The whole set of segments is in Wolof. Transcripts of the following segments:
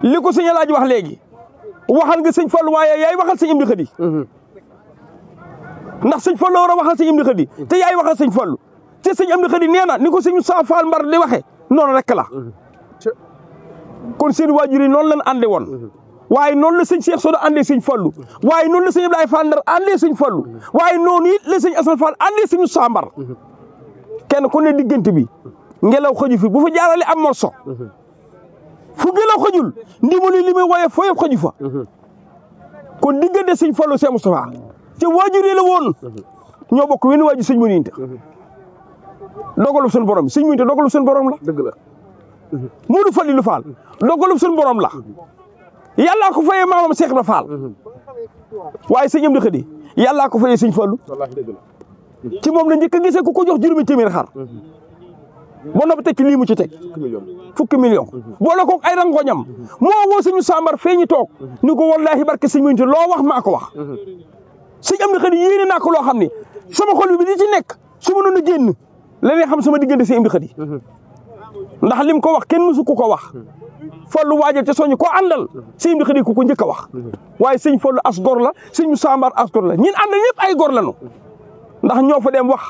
li ko sëñ Alaaji wax léegi waxal nga sëñ Fallu waaye yaay waxal sëñ Amdi Xadi ndax sëñ Fallu war a waxal sëñ Amdi Xadi te yaay waxal sëñ Fallu te sëñ Amdi Xadi nee na ni ko sëñ Saa Faal Mbar di waxee noonu rek la kon seen waajur yi noonu lañ ànde woon waaye noonu la sëñ Cheikh Sodo àndee sëñ Fallu waaye noonu la sëñ Ablaye Fall Ndar àndee sëñ Fallu waaye noonu it la sëñ Assane Fall àndee sëñ Saa Mbar kenn ku ne diggante bi ngelaw xëju fi bu fa jaarale am morso fu ngelaw xëjul ndimbali li muy woye foo yëpp xëju fa kon diggante sëñ Fallu Cheikh Moustapha te waajur yi la woon ñoo bokk wenn waajur sëñ Muninta dogalu suñu borom sëñ Muninta dogalu suñu borom la dëgg la Modou Fallilou Fall dogalu suñu borom la yàllaa ko fayee maamam Cheikh Ibra Fall waaye sëñ Amdi Xadi yàllaa ko fayee sëñ Fallu wallaahi dëgg la ci moom la njëkk a gisee ku ko jox juróomi téeméer xar ba noppi teg ci lii mu ci teg fukki million boole ko ay rangoñam moo woo suñu Sambar fee ñu toog ni ko wallaahi barke sëñ Muninta loo wax maa ko wax sëñ Amdi Xadi yéene naa ko loo xam ne sama xol bi di ci nekk su ma doon a génn la ñuy xam sama diggante sëñ Amdi Xadi ndax lim ko wax kenn mësu ko wax Fallu waajal te soñu ko àndal sëñ Amdi Xadi ku ko njëkk a wax waaye sëñ Fallu as gor la sëñ Sambar as gor la ñin àndal ñëpp ay gor lañu ndax ñoo fa dem wax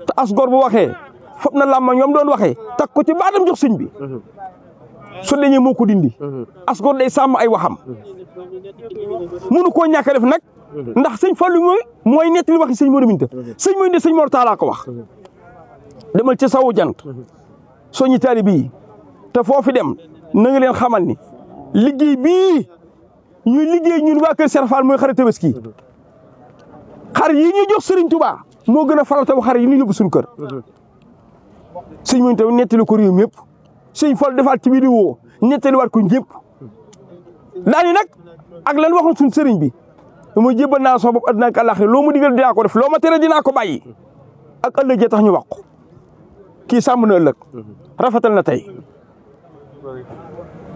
te as gor bu waxee foog na làmma ñoom doon waxee takk ko ci baatam jox sëñ bi su dañee moo ko dindi as gor day sàmm ay waxam mënu koo ñàkk a def nag ndax sëñ Fallu mooy nettali waxi sëñ Mor Minta sëñ Mor Minta sëñ Mor Talla ko wax demal ci sawu jant soñi taalibe yi te foofu dem na nga leen xamal ni liggéey bii ñuy liggéey ñun waa kër Cheikh Fall mooy xar Tabaski xar yi ñu jox Serigne Touba moo gën a farataw xar yi ñu yóbbu suñu kër sëñ Mor Minta nettali ko réew mépp sëñ Fall defaat ci vidéo nettaliwaat ko ñëpp daani nag ak lan waxoon suñ sëriñ bi mooy jébbal naa sama bopp àddina ak àllaaxira loo mu digal dinaa ko def loo ma tere dinaa ko bàyyi ak ëllëg jee tax ñu wax ko kii sàmm na ëllëg rafetal na tey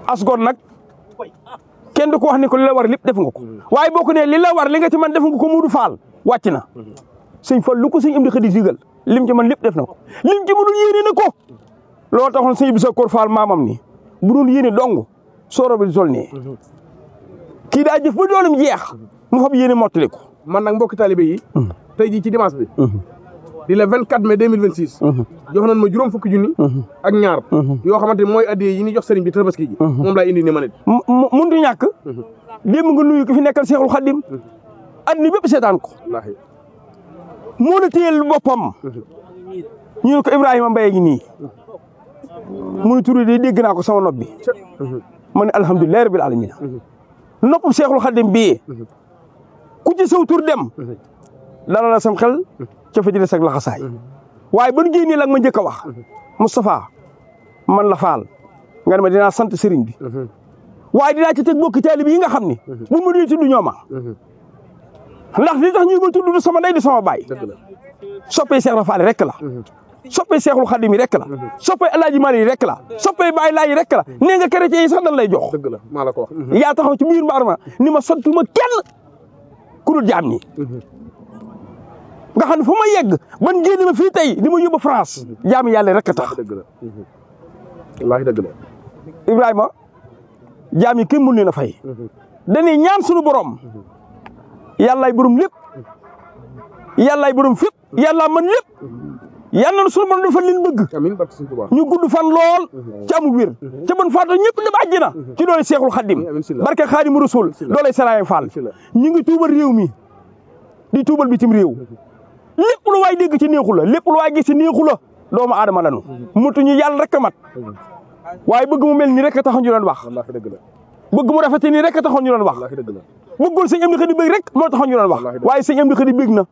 asgor nag kenn du ko wax ni ko li la war lépp def nga ko waaye boo ko nee li la war li nga ci man def nga ko Modou Fall wàcc na sëñ Fall lu ko sëñ Amdi Xadi digal lim ci man lépp def na ko lim ci mënul yéene na ko loolu taxoon sëñ Bisa Kor Fall maamam ni bu doon yéene dong sooro bi sol nii kii daa jëf ba doolam jeex mu fab yéene mottali ko man nag mbokki talibé yi tey jii ci dimanche bi di le 24 mai 2026 jox nañ ma juróom fukki junni ak ñaar yoo xamante ni mooy addiya yi ñu jox sëriñ bi Tabaski ji moom laay indi ni ma nit muntu ñàkk démb nga nuyu ko fi nekkal Seexul Xadim addina bépp seetaan ko wallaahi moo la téyel boppam ñu ne ko Ibrahima Mbaye ngi nii muy turu de dégg naa ko sama nopp bi ma ne alhamdulilah rabbil alamin nopp Seexul Xadim bii ku ci saw tur dem dara la sam xel ca fa jëlee sag laxasaay waaye ban génnee la ma njëkk a wax Moustapha man la Fall nga ne ma dinaa sant sëriñ bi waaye dinaa ci teg bokki taalibe yi nga xam ni bu ma dee tudd ñooma ndax li tax ñu ma tudd du sama ndey du sama baay soppee Seex Ibra Faal rek la soppee Seexul Xadim yi rek la soppee Alaaji Maalik yi rek la soppee Baay Laay yi rek la nee nga chrétien yi sax dañ lay jox dëgg la maa la ko wax yaa taxaw ci biir mbaar ma ni ma santuma kenn ku dul jaam ñi nga xam ne fu ma yegg ban génn ma fii tey di ma yóbbu France jaami yàlla rek a tax dëgg la wallaahi dëgg la Ibrahima jaam yi kenn mën leen a fay dañuy ñaan suñu borom yàllaay borom lépp yàllaay borom fépp yàllaa mën lépp yàlla na suñu borom dafa leen bëgg amiin barke Sëñ Tuubaa ñu gudd fan lool ci amu wér ca bon faatoo ñëpp dem àjjana ci doole Seexul Xadim barke Xaadimu Rasuul doole Sëriñ Fall ñu ngi tuubal réew mi di tuubal bitim réew lépp lu waay dégg ci neexu la lépp lu waay gis ci neexu la doomu aadama lanu mutuñu yàlla rek a mat waaye bëgg mu mel nii rek a taxoon ñu doon wax wallaahi dëgg la bëgg mu rafete nii rek a taxoon ñu doon wax wallaahi dëgg la bëggul sëñ Amdi Xadi bëgg rek moo taxoon ñu doon wax waaye sëñ Amdi Xadi bëgg na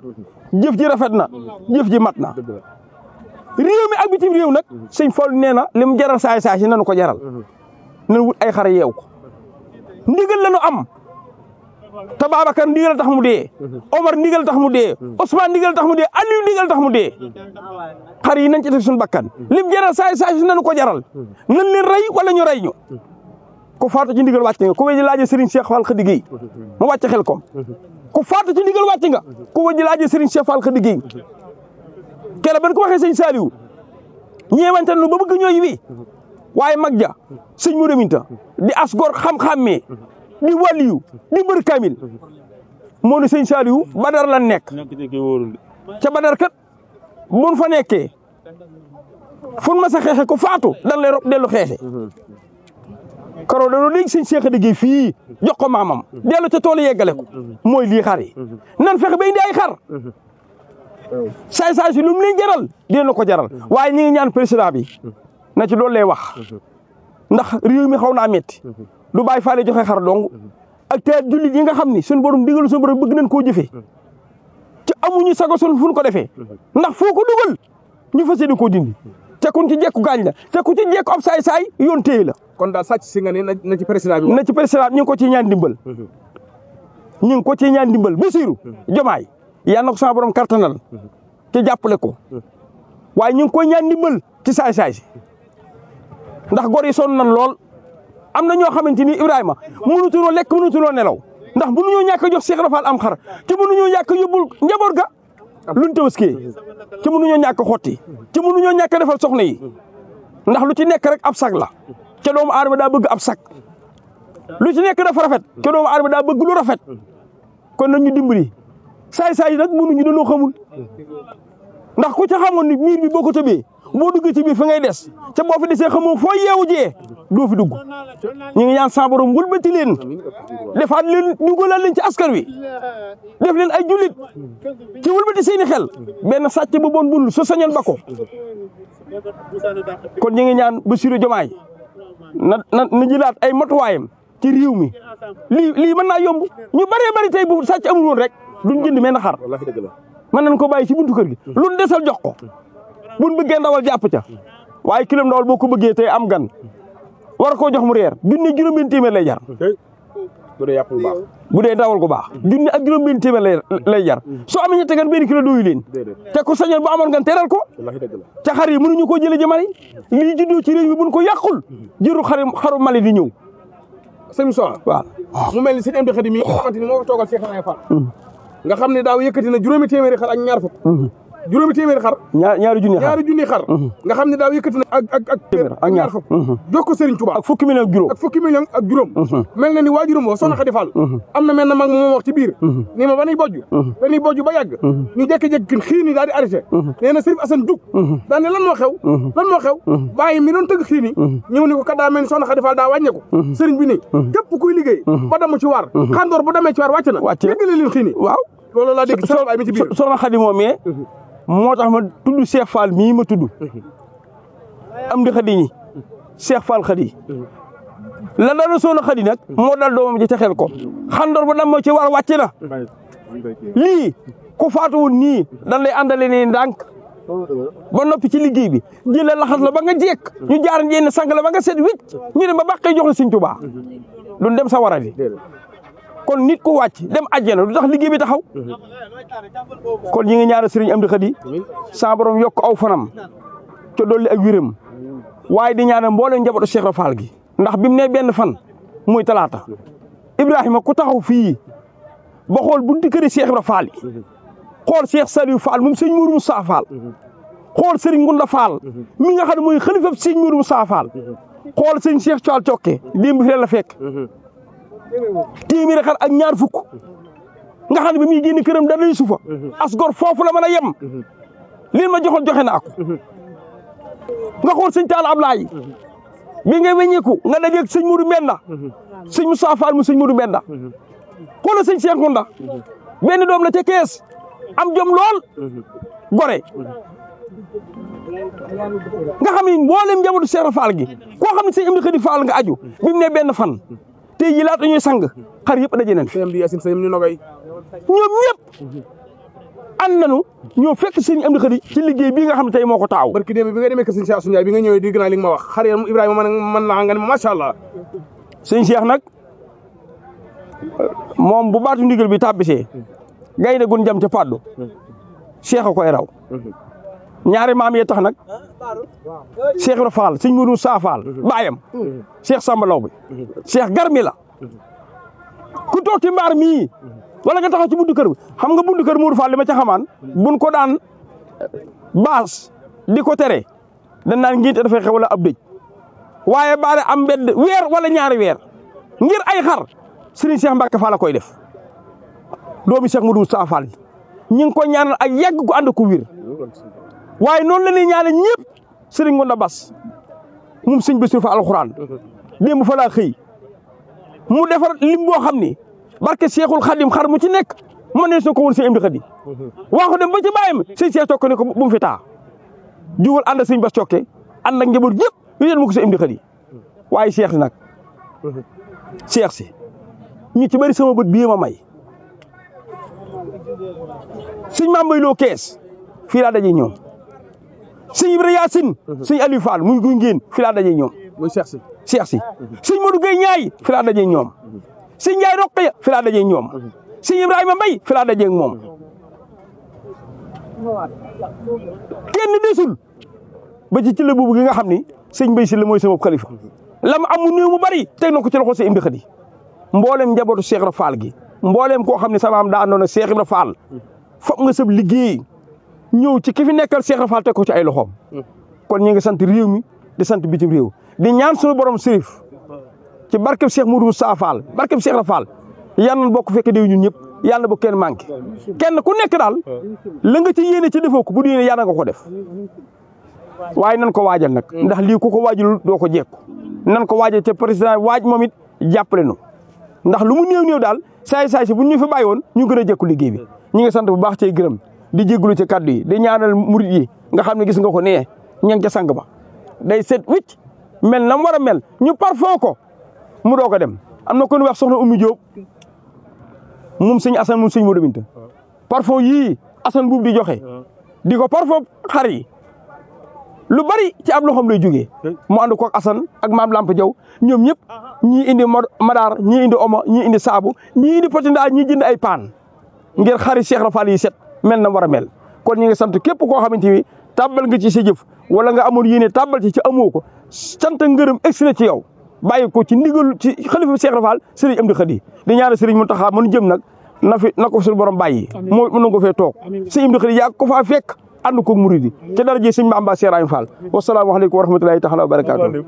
jëf ji rafet na jëf ji mat na réew mi ak bitim réew nag sëñ Fall nee na li mu jaral saay saay si nanu ko jaral nan wut ay xar yeew ko ndigal lañu am te Babacar ndigal tax mu dee Omar ndigal tax mu dee Ousmane ndigal tax mu dee Aliou ndigal tax mu dee xar yi nañ ci def suñu bakkan lim jaral saay saay si nanu ko jaral nan leen rey wala ñu rey ñu ku faatu ci ndigal wàcc nga ku wéji laajee Serigne Cheikh Fall Khady Gueye mu wàcc xel kom ku faatu ci ndigal wàcc nga ku wéji laajee Serigne Cheikh Fall Khady Gueye kere ban ko waxee sëñ Saliou ñeewante nu ba bëgg ñooy wi waaye mag ja sëñ mu reminta di as gor xam-xammee di waliyu di mbër kamil moo ne sëñ Saliou Badar lan nekk ca Badar kat buñ fa nekkee fun ma sa xeexe ko faatu dan lay rob dellu xeexe karo dañoo dégg sëñ Cheikh Dégué fii jox ko maamam dellu ca tool yeggale ko mooy lii xar yi nan fexe ba indi ay xar saay si lu mu leen jaral dina ko jaral waaye ñi ngi ñaan président bi na ci loolu lay wax ndax réew mi xaw naa metti du bàyyi faale joxe xar dong ak te jullit yi nga xam ni suñu borom digalu suñu borom bëgg nañ koo jëfee ci amuñu sago sun fu ñu ko defee ndax foo ko dugal ñu fas yéene koo dindi te kun ci jekku gaañ la te ku ci jekku ab saay yoon téye la. kon daal sàcc si nga ne na ci président bi. na ci président ñu ngi ko ciy ñaan dimbal. ñu ngi ko ciy ñaan dimbal Bassirou Diomaye yal na ko sama borom kartanal te jàppale ko waaye ñu ngi koy ñaan dimbal ci saay si ndax gor yi sonn nan lool am na ñoo xamante ni Ibrahima mënutunoo lekk mënutunoo nelaw ndax mënuñoo ñàkk a jox Cheikh Rafal am xar te mënuñoo ñàkk a yóbbul njaboot ga luñ tabaskee ci mënuñoo ñàkk a xotti ci mënuñoo ñàkk a defal soxna yi ndax lu ci nekk rek ab sag la ca doomu aadama daa bëgg ab sag lu ci nekk dafa rafet ca doomu aadama daa bëgg lu rafet kon nañu dimbali saay yi nag mënuñu dañoo xamul ndax ku ca xamoon ni miir bi boo ko tëbee boo duggee ci biir fa ngay des ca boo fi desee xamoo foo yeewu jee doo fi dugg ñu ngi ñaan sa borom wëlbati leen defaat leen dugalal leen ci askan wi def leen ay jullit ci wëlbati seeni xel benn sàcc ba bon bunul so sañoon ba ko kon ñu ngi ñaan Bassirou Diomaye na jëlaat ay matuwaayam ci réew mi lii mën naa yomb ñu bëree bëri tey bu sàcc amul woon rek duñ jënd mel na xar mën nañ ko bàyyi ci buntu kër gi luñ desal jox ko buñ bëggee ndawal jàpp ca waaye kilo ndawal boo ko bëggee tey am gan war koo jox mu reer junni juróom-benn téeméer lay jar bu dee yàpp bu baax bu dee ndawal gu baax junni ak juróom-benn téeméer lay jar soo amee ñetti gan benn kilo doyu leen te ku sañoon bu amoon gan teral ko ca xar yi mënuñu koo jëlee ji Mali lii juddoo ci réew mi buñ ko yàqul jëru xaru Mali di ñëw sëñ Moussa waaw mu mel ni sëñ Amdi Khady mi nga xamante ni moo ko toogal Cheikh Ibrahima Fall nga xam ne daaw yëkkati na juróomi téeméeri xar ak ñaar fukk juróomi téeméeri xar ñaari junni xar nga xam ne daaw yëkkati na ak ñaar fukk jox ko Serigne Touba ak fukki million ak juróom mel na ni waajuram woo Soxna Khady Fall am na mel na mag moom wax ci biir nii ma ba nuy bojj ba yàgg ñu jékki-jékki xii ni daal di arrêté nee na Serif Assane dug daal ne lan moo xew bàyyi mi doon tëgg xii ni ñëw ni ko kat daa mel ni Soxna Khady Fall daa wàññeeku Serigne bi ni képp kuy liggéey ba damm ci waar xandoor bu demee ci waar wàcc na déggale leen xii ni waaw loolu laa dégg sa baay mi ci biir Soxna Khady moomee moo tax ma tudd Cheikh Fall mii ma tudd Amdi Khady ñi Cheikh Fall Khady la dal Soxna Khady nag moo dal doomam ji te xel ko xandoor ba dam ci war wàcc na lii ku faatu woon nii dan lay àndale ne ndànk ba noppi ci liggéey bi jëlee laxas la ba nga jekk ñu jaar njeen sang la ba nga set wicc ñu dem ba bàqee jox la Sëñ Tuubaa duñ dem sa war a di kon nit ku wàcc dem àjjana du tax liggéey bi taxaw kon ñi ngi ñaanal Serigne Amdi Khady sa borom yokk aw fanam te dolli ak wéram waaye di ñaanal mboolem njabootu Cheikh Ibra Fall gi ndax bi mu ne benn fan muy talaata Ibrahima ku taxaw fii ba xool bunti këri Cheikh Ibra Fall yi xool Cheikh Saliou Fall moom sëñ Mourou Moussa Fall xool Serigne Ngunda Fall mi nga xam ne mooy xalifa sëñ Mourou Moussa Fall xool sëñ Cheikh Thial Cokke démb fi la fekk téeméeri xar ak ñaar fukk nga xam ne ba muy génn këram dara lay suufa as gor foofu la mën a yem lii ma joxoon joxe naa ko nga xool sëñ Talla Ablaye bi nga weññeeku nga dajeeg sëñ Mourou Mbenda sëñ Moussa Fall mu sëñ Mourou Mbenda xoolal sëñ Cheikh Ngunda benn doom la ca kees am jom lool gore nga xam ne mboolem njabootu Cheikh Ibra Fall gi koo xam ne sëñ Amdi Khady Fall nga aju bi mu ne benn fan tey jii laata ñuy sang xar yëpp daje nañ fi ñoom ñëpp ànd nañu ñoo fekk sëñ Amdi Khady ci liggéey bii nga xam ne tey moo ko taaw barki démb bi nga demee que sëñ Cheikh Sunjaay bi nga ñëwee dégg naa li nga ma wax xar yam Ibrahima man la nga ne macha allah sëñ Cheikh nag moom bu baatu ndigal bi tàbbisee gaynde gun jam ca paddu Cheikh a koy raw ñaari maam yee tax nag Cheikh Ibra Fall sëñ Mourou Moussa Fall baayam Cheikh Samba Law bi Cheikh Garmi la ku toog ci mbaar mii wala nga taxaw ci buntu kër bi xam nga buntu kër Mourou Fall li ma ca xamaan buñ ko daan baas di ko tere dañ naan ngénte dafay xew wala ab dëj waaye baare am mbedd weer wala ñaari weer ngir ay xar Serigne Cheikh Mbacke Fall la koy def doomi Cheikh Modou Moustapha Fall ñi ngi ko ñaanal ak yàgg ko ànd ko wér waaye noonu la ñuy ñaanal ñëpp Serigne Ngonda Bass moom sëñ Bassirou Fall alxuraan démb fa laa xëy mu defar lim boo xam ni barke Cheikhul Khadim xar mu ci nekk mën ne su ko woon sëñ Amdi Khadi waa ko dem ba ci bàyyam sëñ Cheikh Cokke ne ko bu mu fi taa jugal ànd sëñ Bass Cokke ànd ak njaboot yëpp ñu yéen ma ko sëñ Amdi Khadi waaye Cheikh si nag Cheikh si ñu ci bëri sama bët bii ma may sëñ Mame Mbaye Lo kees fii laa dajee ñoom sëñ Ibra Yacine sëñ Aliou Fall muy guy ngéen fii laa dajee ñoom muy Cheikh si Cheikh si sëñ Modou Gueye ñaay fii laa dajee ñoom sëñ Ndiaye Roqaya fii laa dajee ñoom sëñ Ibrahima Mbaye fii laa dajee moom kenn desul ba ci la boobu gi nga xam ni sëñ Mbaye si la mooy sama xalifa lam amu néew mu bari teg na ko ci loxo sëñ Amdi Khadi mboolem njabootu Cheikh Ibra Fall gi mboolem koo xam ne sama am daa àndoon ak Cheikh Ibra Fall foog nga sab liggéey ñëw ci ki fi nekkal Cheikh Ibra Fall teg ko ci ay loxoom kon ñu ngi sant réew mi di sant bitim réew di ñaan suñu borom sërif ci barkeb Cheikh Modou Moustapha Fall barkeb Cheikh Ibra Fall yal na bokk fekk déw ñun ñëpp yàlla ba kenn manqué kenn ku nekk daal la nga ci yéene ci defoo ko bu diine yàlla nga ko def waaye nan ko waajal nag ndax lii ku ko waajalul doo ko jekku nan ko waajal te président waaj moom it jàppale nu ndax lu mu néew daal saay si bu ñu fi bàyyi woon ñu gën a jekku liggéey bi ñi ngi sant bu baax cay gërëm di jégalu ci kaddu yi di ñaanal murid yi nga xam ne gis nga ko nee ña ngi ca sang ba day set wicc mel na mu war a mel ñu parfum ko mu doog a dem am na ko ñu wax soxna Oumy Diop moom sëñ Assane moom sëñ Modou Binta parfum yii Assane buub di joxe di ko parfum xar yi lu bari ci ab loxoom lay jógee mu ànd ko ak Assane ak maam Lamp Jaw ñoom ñëpp ñii indi madaar ñii indi omo ñii indi saabu ñii indi potindaa ñii jënd ay paan ngir xari Cheikh Ibra Fall yi set mel na war a mel kon ñu ngi sant képp koo xamante ni tàbbal nga ci sa jëf wala nga amoon yéene tàbbal ci amoo ko sant ngërëm egsi na ci yow bàyyi ko ci ndigal ci xalifa Cheikh Ibra Fall Serigne Amdi Khadi di ñaanal Serigne Mountakha mënu jëm nag na ko suñu borom bàyyi moo mën na ko fee toog Serigne Amdi Khadi yaa ko faa fekk ànd ko murid yi ci dara jee Serigne Bamba Cheikh Ibra Fall wassalaamu aleykum wa rahmatullahi taala wa barakaatu